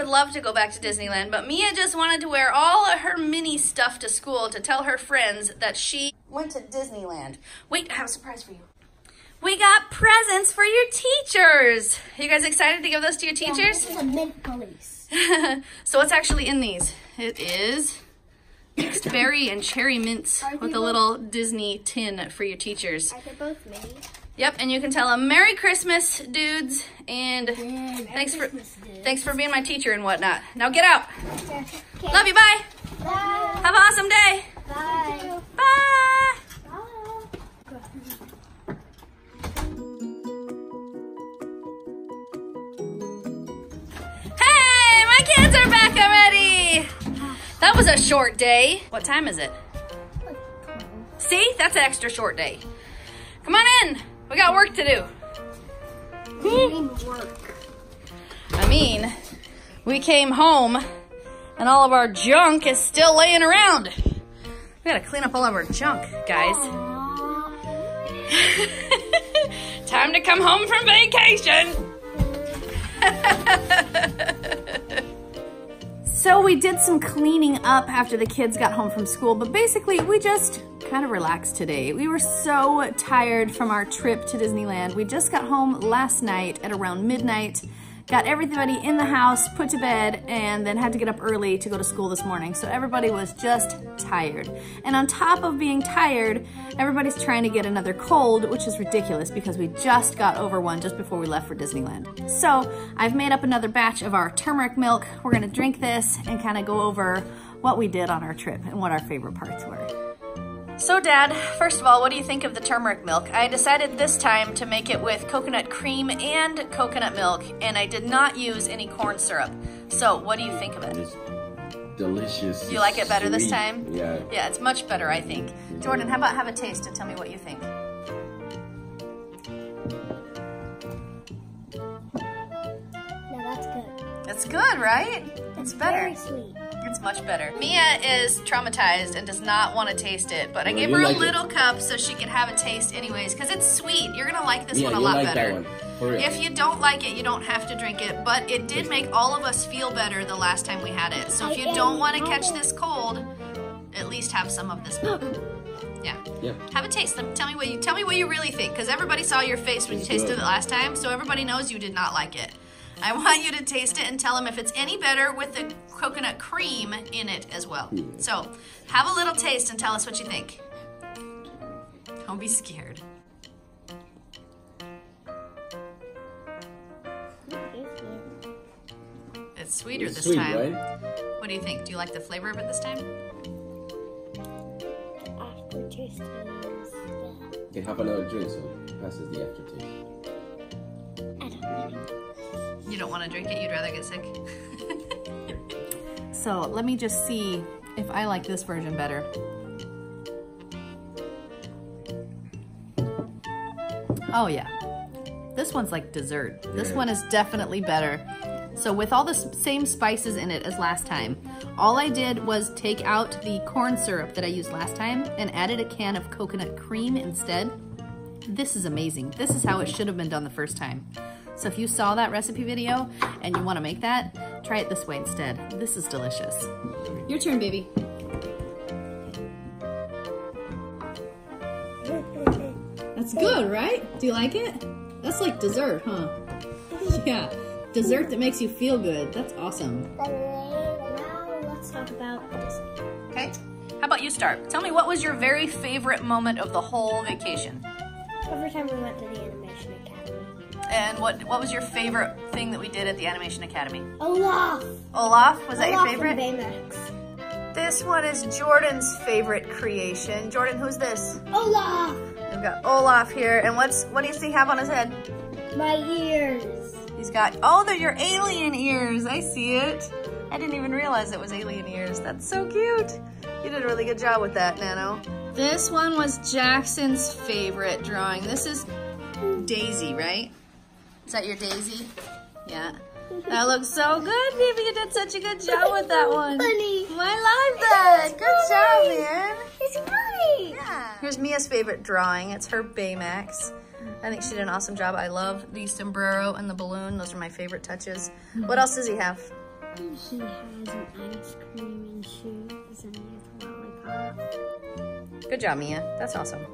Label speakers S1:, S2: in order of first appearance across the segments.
S1: would love to go back to Disneyland, but Mia just wanted to wear all of her mini stuff to school to tell her friends that she went to Disneyland. Wait, I have a surprise for you. We got presents for your teachers. Are you guys excited to give those to your teachers?
S2: Yeah, this is a mint police.
S1: So what's actually in these? It is mixed berry and cherry mints with a little Disney tin for your teachers.
S2: Are they both mini?
S1: Yep, and you can tell them Merry Christmas, dudes, and thanks for being my teacher and whatnot. Now get out.
S2: Okay.
S1: Love you, bye.
S2: Bye.
S1: Have an awesome day.
S2: Bye.
S1: Bye. Hey, my kids are back already. That was a short day. What time is it? See, that's an extra short day. Come on in. We got work to do. I mean, we came home and all of our junk is still laying around. We gotta clean up all of our junk, guys. Time to come home from vacation. So we did some cleaning up after the kids got home from school, but basically we just kind of relaxed today. We were so tired from our trip to Disneyland. We just got home last night at around midnight, got everybody in the house, put to bed, and then had to get up early to go to school this morning. So everybody was just tired. And on top of being tired, everybody's trying to get another cold, which is ridiculous because we just got over one just before we left for Disneyland. So I've made up another batch of our turmeric milk. We're gonna drink this and kind of go over what we did on our trip and what our favorite parts were. So Dad, first of all, what do you think of the turmeric milk? I decided this time to make it with coconut cream and coconut milk, and I did not use any corn syrup. So what do you think of it?
S3: It's delicious.
S1: You like it better this
S3: sweet.
S1: time?
S3: Yeah.
S1: Yeah, it's much better, I think. Jordan, how about have a taste and tell me what you think?
S2: No, that's good.
S1: It's good, right? It's better.
S2: Very sweet.
S1: It's much better. Mia is traumatized and does not want to taste it, but I gave her a little cup so she could have a taste anyways, because it's sweet. You're gonna like this one a lot better.
S3: That one. For real.
S1: If you don't like it, you don't have to drink it, but it did make all of us feel better the last time we had it. So if you don't want to catch this cold, at least have some of this milk. Yeah. Have a taste. Tell me what you really think, because everybody saw your face when you tasted it last time, so everybody knows you did not like it. I want you to taste it and tell them if it's any better with the coconut cream in it as well. So have a little taste and tell us what you think. Don't be scared. It's sweeter this time.
S3: Right?
S1: What do you think? Do you like the flavor of it this time?
S2: Aftertaste is
S3: You can have another drink so it passes the aftertaste.
S2: I don't know.
S1: You don't want to drink it? You'd rather get sick?
S4: So let me just see if I like this version better. Oh yeah, this one's like dessert. This one is definitely better. So with all the same spices in it as last time, all I did was take out the corn syrup that I used last time and added a can of coconut cream instead. This is amazing. This is how it should have been done the first time. So if you saw that recipe video and you want to make that, try it this way instead. This is delicious. Your turn, baby. That's good, right? Do you like it? That's like dessert, huh? Yeah, dessert that makes you feel good. That's awesome.
S2: Now let's talk about this.
S1: Okay. How about you start? Tell me, what was your very favorite moment of the whole vacation?
S2: Every time we went to the Animation Academy.
S1: And what was your favorite thing that we did at the Animation Academy?
S2: Olaf!
S1: Olaf? Was that your
S2: Olaf
S1: favorite?
S2: and Baymax.
S1: This one is Jordan's favorite creation. Jordan, who's this?
S2: Olaf!
S1: We've got Olaf here. And what does he have on his head?
S2: My ears.
S1: He's got, oh, they're your alien ears. I see it. I didn't even realize it was alien ears. That's so cute. You did a really good job with that, Nano. This one was Jackson's favorite drawing. This is Daisy, right? Is that your Daisy? Yeah. That looks so good, baby. You did such a good job with that one.
S2: Funny.
S1: I like that.
S2: It's
S1: Good job, man.
S2: It's funny.
S1: Yeah. Here's Mia's favorite drawing. It's her Baymax. I think she did an awesome job. I love the sombrero and the balloon. Those are my favorite touches. What else does he have?
S2: He has an ice cream and shoes and his lollipop.
S4: Good job, Mia. That's awesome.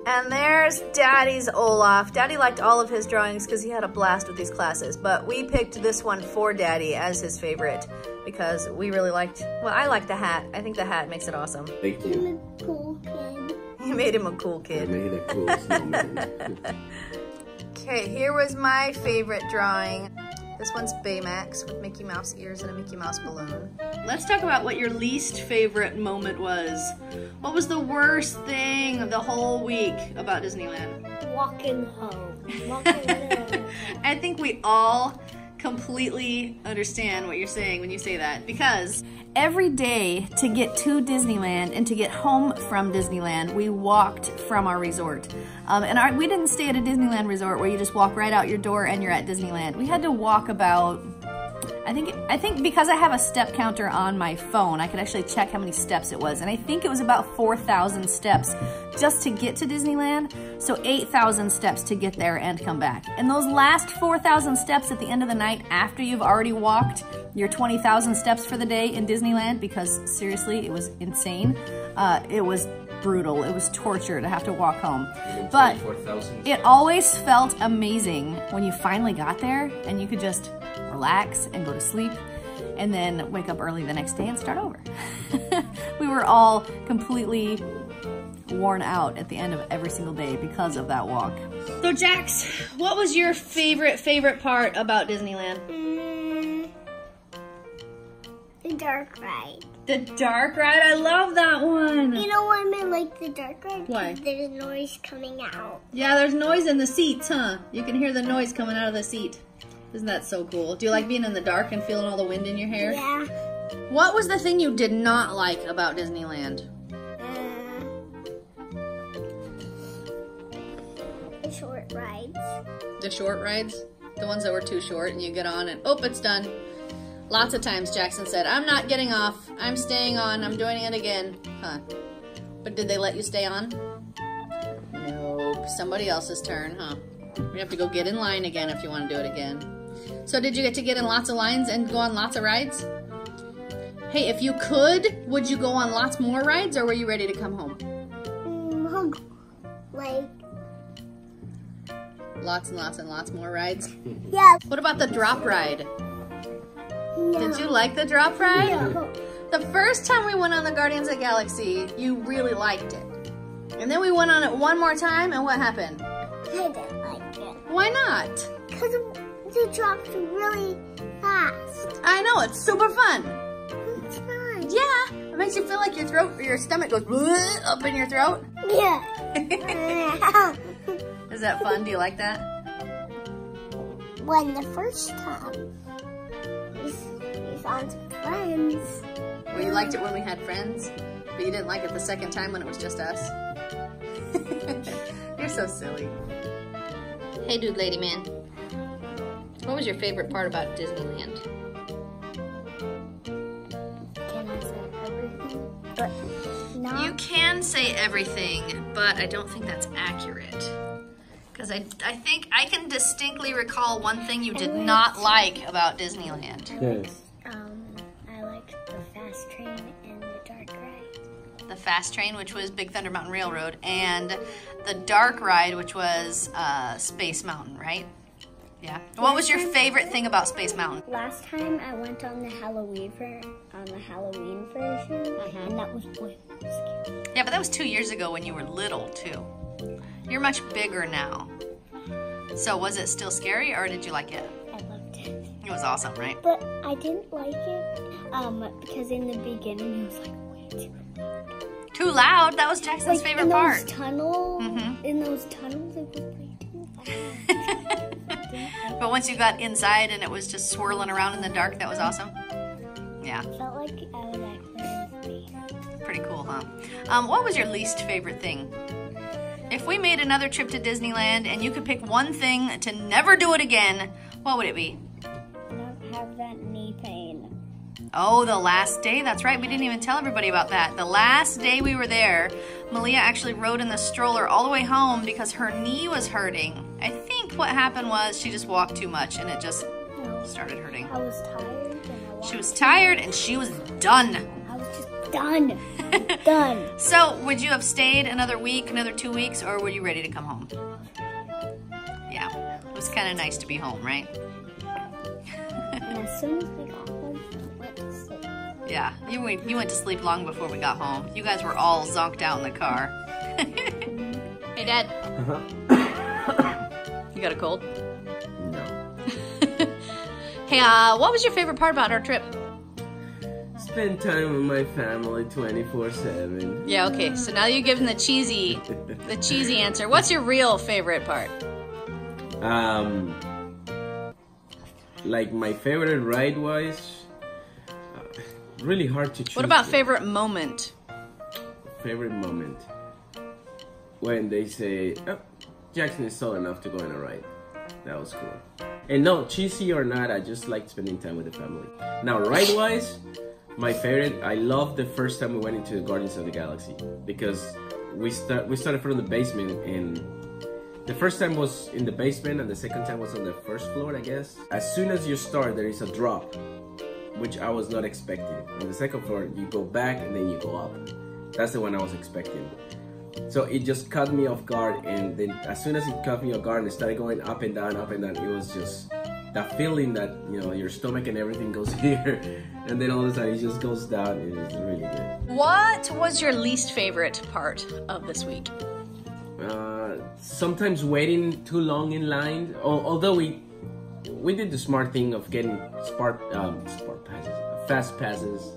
S4: And there's Daddy's Olaf. Daddy liked all of his drawings because he had a blast with these classes, but we picked this one for Daddy as his favorite because we really liked, well, I like the hat. I think the hat makes it awesome.
S3: Thank you.
S2: I'm a cool kid.
S4: You made him a cool
S3: I
S4: kid.
S3: made a cool snowman.
S4: Okay, here was my favorite drawing. This one's Baymax with Mickey Mouse ears and a Mickey Mouse balloon. Let's talk about what your least favorite moment was. What was the worst thing of the whole week about Disneyland?
S2: Walking home. Walking home.
S4: I think we all completely understand what you're saying when you say that, because every day to get to Disneyland and to get home from Disneyland, we walked from our resort. We didn't stay at a Disneyland resort where you just walk right out your door and you're at Disneyland. We had to walk about, I think because I have a step counter on my phone, I could actually check how many steps it was. And I think it was about 4,000 steps just to get to Disneyland. So 8,000 steps to get there and come back. And those last 4,000 steps at the end of the night after you've already walked your 20,000 steps for the day in Disneyland, because seriously, it was insane. It was brutal. It was torture to have to walk home. But it always felt amazing when you finally got there and you could just relax and go to sleep and then wake up early the next day and start over. We were all completely worn out at the end of every single day because of that walk. So Jax, what was your favorite part about Disneyland?
S2: The dark ride.
S4: The dark ride? I love that one.
S2: You know why I like the dark ride?
S4: Why?
S2: Because there's noise coming out.
S4: Yeah, there's noise in the seats, huh? You can hear the noise coming out of the seat. Isn't that so cool? Do you like being in the dark and feeling all the wind in your hair?
S2: Yeah.
S4: What was the thing you did not like about Disneyland?
S2: The short rides.
S4: The short rides? The ones that were too short and you get on and, oh, it's done. Lots of times Jackson said, I'm not getting off. I'm staying on. I'm doing it again. Huh. But did they let you stay on? Nope. Somebody else's turn, huh? You have to go get in line again if you want to do it again. So did you get to get in lots of lines and go on lots of rides? Hey, if you could, would you go on lots more rides or were you ready to come home?
S2: Like,
S4: lots and lots and lots more rides?
S2: yeah.
S4: What about the drop ride?
S2: No.
S4: Did you like the drop ride?
S2: No.
S4: The first time we went on the Guardians of the Galaxy, you really liked it. And then we went on it one more time, and what happened?
S2: I didn't like it.
S4: Why not?
S2: Because the drops are really fast.
S4: I know, it's super fun.
S2: It's fun.
S4: Yeah, it makes you feel like your throat, or your stomach goes up in your throat.
S2: Yeah.
S4: Is that fun? Do you like that?
S2: When the first time we found some friends.
S4: Well, you liked it when we had friends, but you didn't like it the second time when it was just us. You're so silly. Hey, dude, lady man. What was your favorite part about Disneyland?
S2: Can I say everything? But not.
S4: You can say everything, but I don't think that's accurate. Because I think I can distinctly recall one thing you did not like about Disneyland.
S2: I liked the fast train and the dark ride.
S4: The fast train, which was Big Thunder Mountain Railroad, and the dark ride, which was Space Mountain, right? Yeah. What was your favorite thing about Space Mountain?
S2: Last time I went on the Halloween version, and that was way more scary.
S4: Yeah, but that was 2 years ago when you were little, too. You're much bigger now. So was it still scary, or did you like it?
S2: I loved it.
S4: It was awesome, right?
S2: But I didn't like it because in the beginning it was like way too loud.
S4: Too loud? That was Jackson's favorite part.
S2: In those tunnels, it was way too loud.
S4: But once you got inside and it was just swirling around in the dark, that was awesome? Yeah.
S2: I felt like I was actually in space.
S4: Pretty cool, huh? What was your least favorite thing? If we made another trip to Disneyland and you could pick one thing to never do it again, what would it be?
S2: Not have that knee pain.
S4: Oh, the last day? That's right. We didn't even tell everybody about that. The last day we were there, Malia actually rode in the stroller all the way home because her knee was hurting. I think what happened was she just walked too much and it just started hurting.
S2: I was tired and I
S4: She was tired and she was done.
S2: I was just done. Done.
S4: So, would you have stayed another week, another 2 weeks, or were you ready to come home? Yeah, it was kind of nice to be home, right?
S2: And as soon as we got home, I went to sleep.
S4: Yeah, you went to sleep long before we got home. You guys were all zonked out in the car. Hey, Dad. You got a cold?
S3: No.
S4: Hey, what was your favorite part about our trip?
S3: Spend time with my family 24/7.
S4: Yeah, okay. So now you're giving the cheesy answer. What's your real favorite part?
S3: Like my favorite ride-wise, really hard to choose.
S4: What about favorite moment?
S3: Favorite moment? When they say, oh, Jackson is tall enough to go on a ride. That was cool. And no, cheesy or not, I just like spending time with the family. Now, ride-wise, my favorite, I love the first time we went into the Guardians of the Galaxy because we started from the basement, and the first time was in the basement and the second time was on the first floor, I guess. As soon as you start, there is a drop, which I was not expecting. On the second floor, you go back and then you go up. That's the one I was expecting. So it just caught me off guard, and then as soon as it caught me off guard and it started going up and down, it was just that feeling that, you know, your stomach and everything goes here, and then all of a sudden it just goes down. It was really good.
S4: What was your least favorite part of this week?
S3: Sometimes waiting too long in line. Although we did the smart thing of getting fast passes.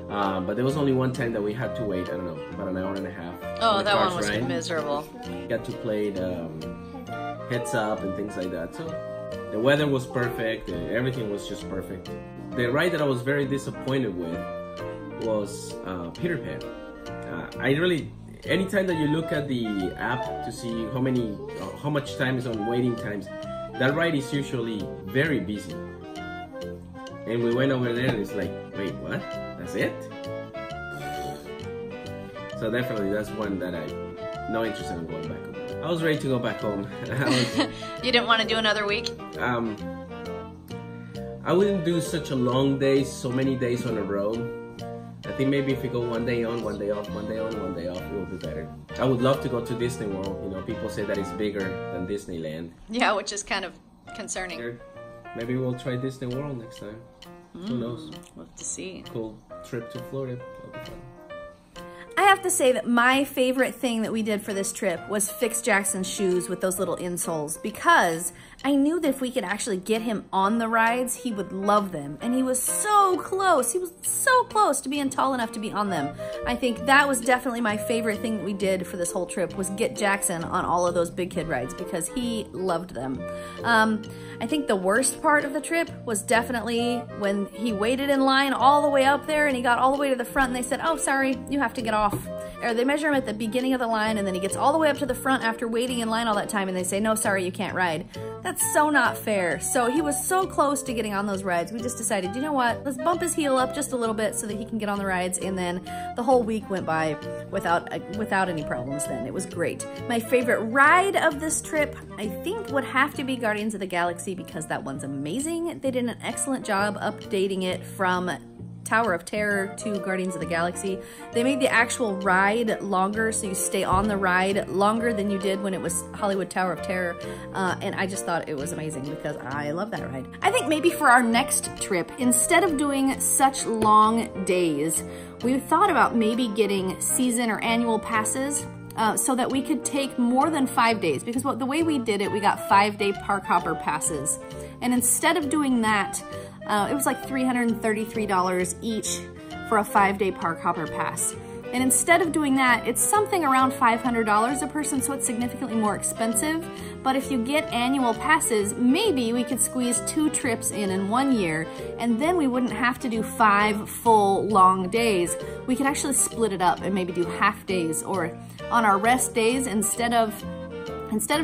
S3: But there was only one time that we had to wait, I don't know, about an hour and a half.
S4: Oh, that one was miserable.
S3: Got to play the heads up and things like that. So the weather was perfect, everything was just perfect. The ride that I was very disappointed with was Peter Pan. Anytime that you look at the app to see how much time is on waiting times, that ride is usually very busy. And we went over there and it's like, wait, what? That's it? So definitely that's one that no interest in going back home. I was ready to go back home.
S4: You didn't want to do another week?
S3: I wouldn't do such a long day, so many days on the road. I think maybe if we go one day on, one day off, one day on, one day off, it will be better. I would love to go to Disney World. You know, people say that it's bigger than Disneyland.
S4: Yeah, which is kind of concerning.
S3: Maybe we'll try Disney World next time. Who knows?
S4: We'll have to see.
S3: Cool trip to Florida. That'll be fun.
S1: I have to say that my favorite thing that we did for this trip was fix Jackson's shoes with those little insoles, because I knew that if we could actually get him on the rides, he would love them. And he was so close. He was so close to being tall enough to be on them. I think that was definitely my favorite thing that we did for this whole trip, was get Jackson on all of those big kid rides, because he loved them. I think the worst part of the trip was definitely when he waited in line all the way up there and he got all the way to the front and they said, oh, sorry, you have to get off. Or they measure him at the beginning of the line and then he gets all the way up to the front after waiting in line all that time and they say, no, sorry, you can't ride. That's so not fair. So he was so close to getting on those rides. We just decided, you know what, let's bump his heel up just a little bit so that he can get on the rides, and then the whole week went by without any problems then. It was great. My favorite ride of this trip, I think, would have to be Guardians of the Galaxy, because that one's amazing. They did an excellent job updating it from Tower of Terror to Guardians of the Galaxy. They made the actual ride longer, so you stay on the ride longer than you did when it was Hollywood Tower of Terror, and I just thought it was amazing because I love that ride. I think maybe for our next trip, instead of doing such long days, we thought about maybe getting season or annual passes so that we could take more than 5 days, because the way we did it, we got 5-day park hopper passes, and instead of doing that, it was like $333 each for a 5-day park hopper pass. And instead of doing that, it's something around $500 a person, so it's significantly more expensive. But if you get annual passes, maybe we could squeeze 2 trips in 1 year, and then we wouldn't have to do 5 full long days. We could actually split it up and maybe do half days, or on our rest days, instead of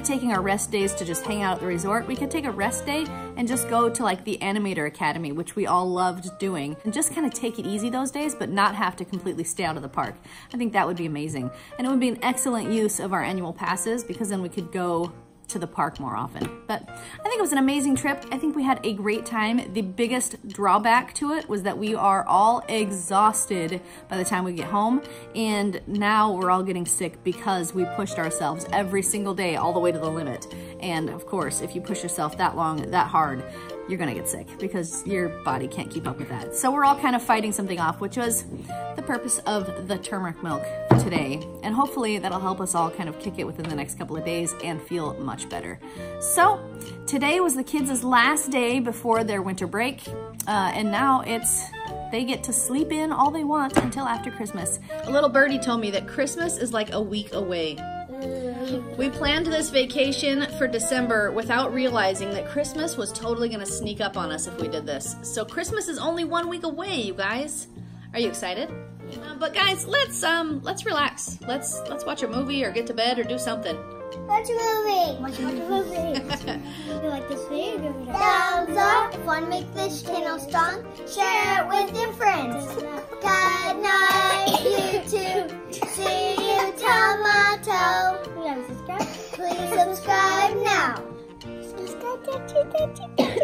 S1: taking our rest days to just hang out at the resort, we could take a rest day and just go to like the Animator Academy, which we all loved doing, and just kind of take it easy those days, but not have to completely stay out of the park. I think that would be amazing. And it would be an excellent use of our annual passes, because then we could go to the park more often. But I think it was an amazing trip. I think we had a great time. The biggest drawback to it was that we are all exhausted by the time we get home, and now we're all getting sick because we pushed ourselves every single day all the way to the limit. And of course, if you push yourself that long, that hard, you're gonna get sick because your body can't keep up with that. So we're all kind of fighting something off, which was the purpose of the turmeric milk for today. And hopefully that'll help us all kind of kick it within the next couple of days and feel much better. So today was the kids' last day before their winter break. And now they get to sleep in all they want until after Christmas.
S4: A little birdie told me that Christmas is like a week away. We planned this vacation for December without realizing that Christmas was totally gonna sneak up on us if we did this. So Christmas is only 1 week away, you guys. Are you excited? But guys, let's relax. Let's watch a movie or get to bed or do something.
S2: Watch a movie. Watch a movie. If you like this video, give it a thumbs up. If you want to make this channel strong, share it with your friends. Good night, YouTube. See you tomorrow. Please subscribe now. Subscribe.